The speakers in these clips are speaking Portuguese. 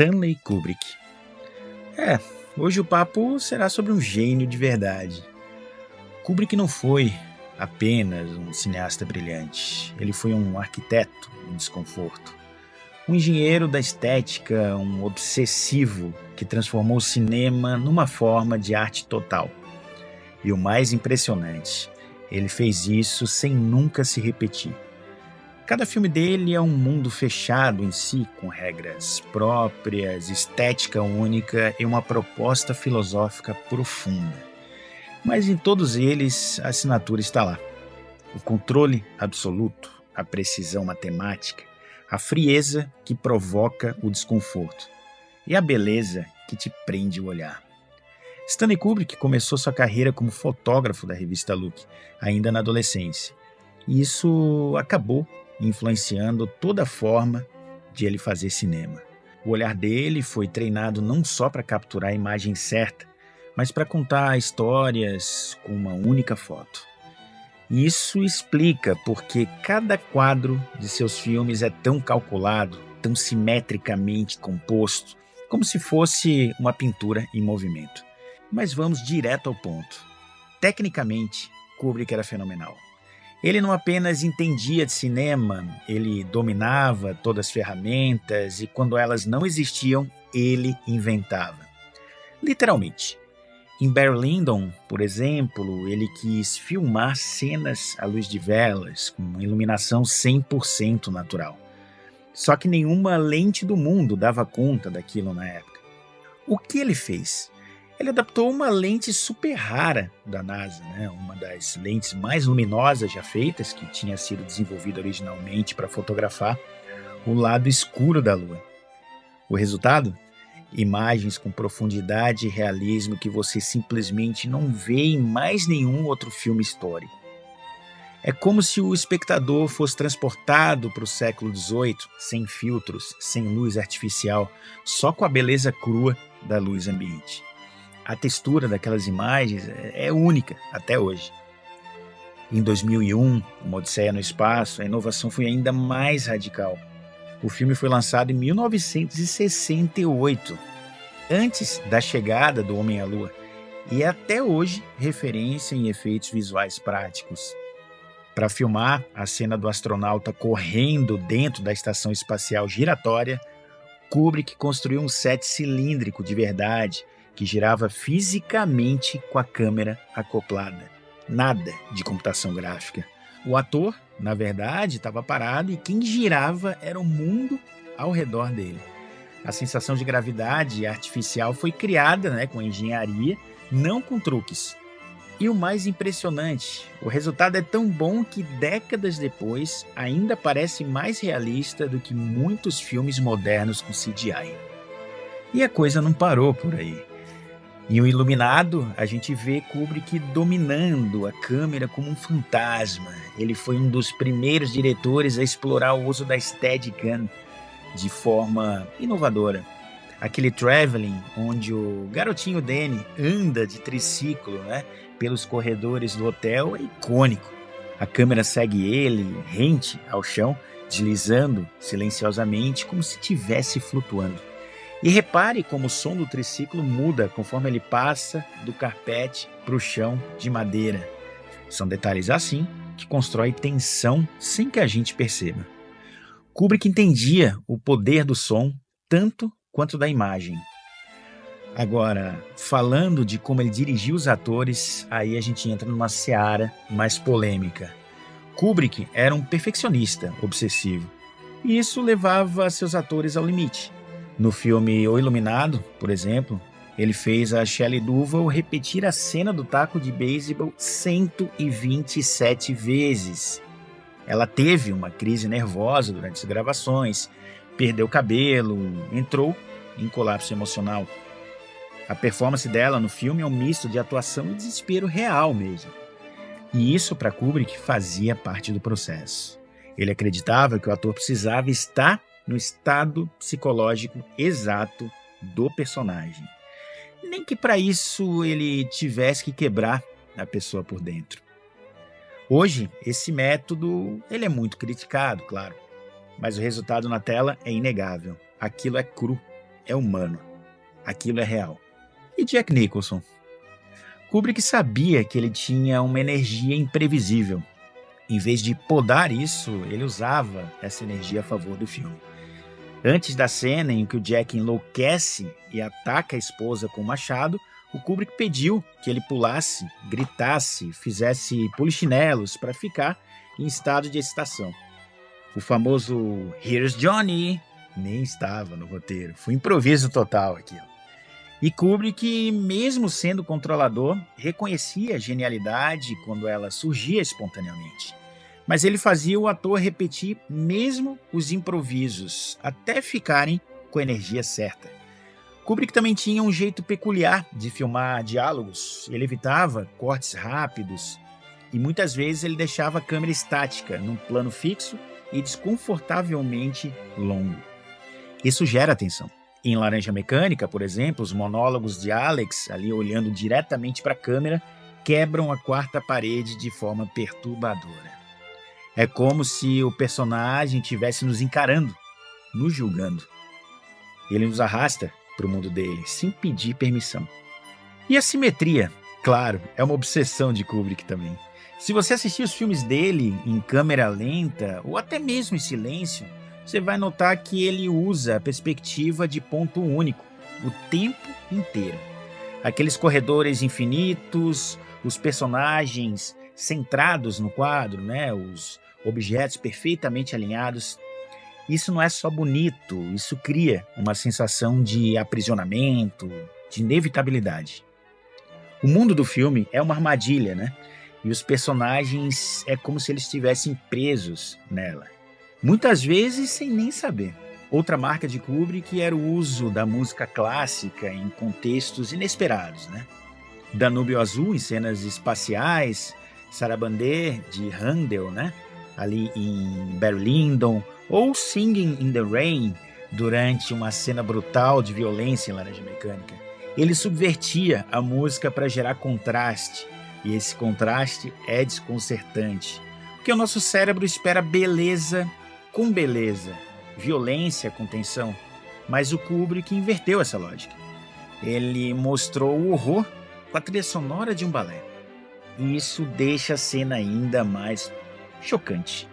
Stanley Kubrick. É, hoje o papo será sobre um gênio de verdade. Kubrick não foi apenas um cineasta brilhante. Ele foi um arquiteto em desconforto. Um engenheiro da estética, um obsessivo que transformou o cinema numa forma de arte total. E o mais impressionante, ele fez isso sem nunca se repetir. Cada filme dele é um mundo fechado em si, com regras próprias, estética única e uma proposta filosófica profunda. Mas em todos eles, a assinatura está lá. O controle absoluto, a precisão matemática, a frieza que provoca o desconforto e a beleza que te prende o olhar. Stanley Kubrick começou sua carreira como fotógrafo da revista Look, ainda na adolescência. E isso acabou influenciando toda a forma de ele fazer cinema. O olhar dele foi treinado não só para capturar a imagem certa, mas para contar histórias com uma única foto. Isso explica porque cada quadro de seus filmes é tão calculado, tão simetricamente composto, como se fosse uma pintura em movimento. Mas vamos direto ao ponto. Tecnicamente, Kubrick era fenomenal. Ele não apenas entendia de cinema, ele dominava todas as ferramentas e quando elas não existiam, ele inventava. Literalmente. Em Barry Lyndon, por exemplo, ele quis filmar cenas à luz de velas, com uma iluminação 100% natural. Só que nenhuma lente do mundo dava conta daquilo na época. O que ele fez? Ele adaptou uma lente super rara da NASA, uma das lentes mais luminosas já feitas, que tinha sido desenvolvida originalmente para fotografar o lado escuro da Lua. O resultado? Imagens com profundidade e realismo que você simplesmente não vê em mais nenhum outro filme histórico. É como se o espectador fosse transportado para o século XVIII, sem filtros, sem luz artificial, só com a beleza crua da luz ambiente. A textura daquelas imagens é única até hoje. Em 2001, Uma Odisseia no Espaço, a inovação foi ainda mais radical. O filme foi lançado em 1968, antes da chegada do Homem à Lua, e é até hoje referência em efeitos visuais práticos. Para filmar a cena do astronauta correndo dentro da estação espacial giratória, Kubrick construiu um set cilíndrico de verdade, que girava fisicamente com a câmera acoplada. Nada de computação gráfica. O ator, na verdade, estava parado e quem girava era o mundo ao redor dele. A sensação de gravidade artificial foi criada com engenharia, não com truques. E o mais impressionante, o resultado é tão bom que décadas depois ainda parece mais realista do que muitos filmes modernos com CGI. E a coisa não parou por aí. Em O Iluminado, a gente vê Kubrick dominando a câmera como um fantasma. Ele foi um dos primeiros diretores a explorar o uso da Steadicam de forma inovadora. Aquele traveling onde o garotinho Danny anda de triciclo pelos corredores do hotel é icônico. A câmera segue ele, rente ao chão, deslizando silenciosamente como se estivesse flutuando. E repare como o som do triciclo muda conforme ele passa do carpete para o chão de madeira. São detalhes assim que constroem tensão sem que a gente perceba. Kubrick entendia o poder do som tanto quanto da imagem. Agora, falando de como ele dirigiu os atores, aí a gente entra numa seara mais polêmica. Kubrick era um perfeccionista obsessivo, e isso levava seus atores ao limite. No filme O Iluminado, por exemplo, ele fez a Shelley Duvall repetir a cena do taco de beisebol 127 vezes. Ela teve uma crise nervosa durante as gravações, perdeu o cabelo, entrou em colapso emocional. A performance dela no filme é um misto de atuação e desespero real mesmo. E isso, para Kubrick, fazia parte do processo. Ele acreditava que o ator precisava estar no estado psicológico exato do personagem. Nem que para isso ele tivesse que quebrar a pessoa por dentro. Hoje, esse método ele é muito criticado, claro, mas o resultado na tela é inegável. Aquilo é cru. é humano. Aquilo é real. E Jack Nicholson? Kubrick sabia que ele tinha uma energia imprevisível. Em vez de podar isso, ele usava essa energia a favor do filme. Antes da cena em que o Jack enlouquece e ataca a esposa com o machado, o Kubrick pediu que ele pulasse, gritasse, fizesse polichinelos para ficar em estado de excitação. O famoso "Here's Johnny" nem estava no roteiro, foi improviso total aquilo. E Kubrick, mesmo sendo controlador, reconhecia a genialidade quando ela surgia espontaneamente. Mas ele fazia o ator repetir mesmo os improvisos, até ficarem com a energia certa. Kubrick também tinha um jeito peculiar de filmar diálogos. Ele evitava cortes rápidos e muitas vezes ele deixava a câmera estática, num plano fixo e desconfortavelmente longo. Isso gera atenção. Em Laranja Mecânica, por exemplo, os monólogos de Alex, ali olhando diretamente para a câmera, quebram a quarta parede de forma perturbadora. É como se o personagem estivesse nos encarando, nos julgando. Ele nos arrasta para o mundo dele, sem pedir permissão. E a simetria, claro, é uma obsessão de Kubrick também. Se você assistir os filmes dele em câmera lenta, ou até mesmo em silêncio, você vai notar que ele usa a perspectiva de ponto único, o tempo inteiro. Aqueles corredores infinitos, os personagens centrados no quadro, né? Os objetos perfeitamente alinhados. Isso não é só bonito, isso cria uma sensação de aprisionamento, de inevitabilidade. O mundo do filme é uma armadilha, né? E os personagens é como se eles estivessem presos nela. Muitas vezes sem nem saber. Outra marca de Kubrick era o uso da música clássica em contextos inesperados, né? Danúbio Azul em cenas espaciais, Sarabande de Handel, né? Ali em Barry Lyndon, ou Singing in the Rain durante uma cena brutal de violência em Laranja Mecânica. Ele subvertia a música para gerar contraste, e esse contraste é desconcertante, porque o nosso cérebro espera beleza com beleza, violência com tensão, mas o Kubrick inverteu essa lógica. Ele mostrou o horror com a trilha sonora de um balé, e isso deixa a cena ainda mais chocante.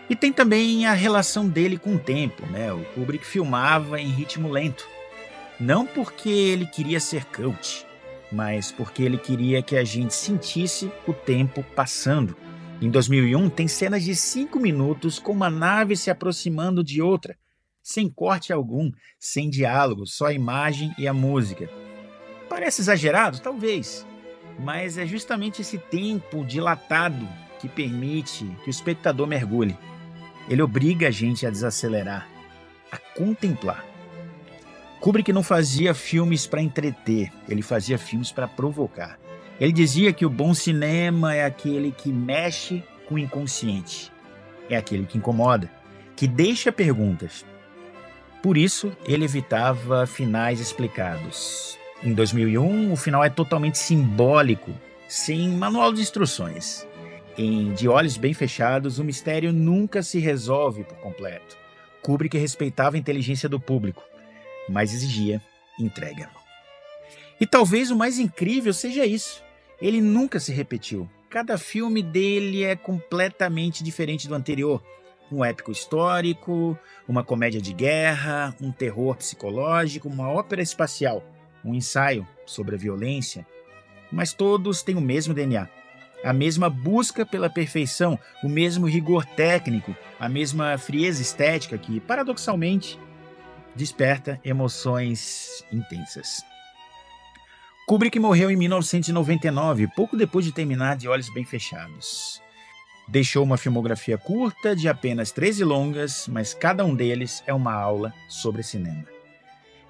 E tem também a relação dele com o tempo, né? O Kubrick filmava em ritmo lento, não porque ele queria ser cult, mas porque ele queria que a gente sentisse o tempo passando. Em 2001, tem cenas de 5 minutos com uma nave se aproximando de outra, sem corte algum, sem diálogo, só a imagem e a música. Parece exagerado? Talvez, mas é justamente esse tempo dilatado que permite que o espectador mergulhe. Ele obriga a gente a desacelerar, a contemplar. Kubrick não fazia filmes para entreter, ele fazia filmes para provocar. Ele dizia que o bom cinema é aquele que mexe com o inconsciente, é aquele que incomoda, que deixa perguntas. Por isso, ele evitava finais explicados. Em 2001, o final é totalmente simbólico, sem manual de instruções. Em De Olhos Bem Fechados, o mistério nunca se resolve por completo. Kubrick respeitava a inteligência do público, mas exigia entrega. E talvez o mais incrível seja isso. Ele nunca se repetiu. Cada filme dele é completamente diferente do anterior. Um épico histórico, uma comédia de guerra, um terror psicológico, uma ópera espacial, um ensaio sobre a violência. Mas todos têm o mesmo DNA. A mesma busca pela perfeição, o mesmo rigor técnico, a mesma frieza estética que, paradoxalmente, desperta emoções intensas. Kubrick morreu em 1999, pouco depois de terminar De Olhos Bem Fechados. Deixou uma filmografia curta de apenas 13 longas, mas cada um deles é uma aula sobre cinema.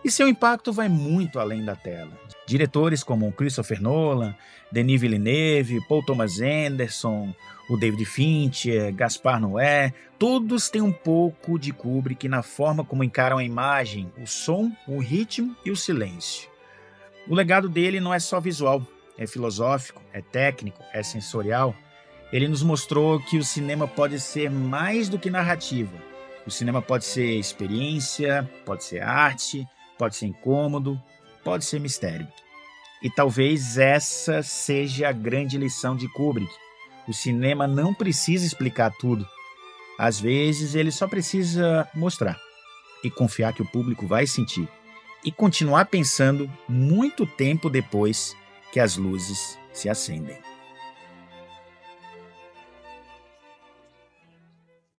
E seu impacto vai muito além da tela. Diretores como Christopher Nolan, Denis Villeneuve, Paul Thomas Anderson, o David Fincher, Gaspar Noé, todos têm um pouco de Kubrick na forma como encaram a imagem, o som, o ritmo e o silêncio. O legado dele não é só visual, é filosófico, é técnico, é sensorial. Ele nos mostrou que o cinema pode ser mais do que narrativa, O cinema pode ser experiência, pode ser arte, pode ser incômodo, pode ser mistério. E talvez essa seja a grande lição de Kubrick. O cinema não precisa explicar tudo. Às vezes ele só precisa mostrar e confiar que o público vai sentir e continuar pensando muito tempo depois que as luzes se acendem.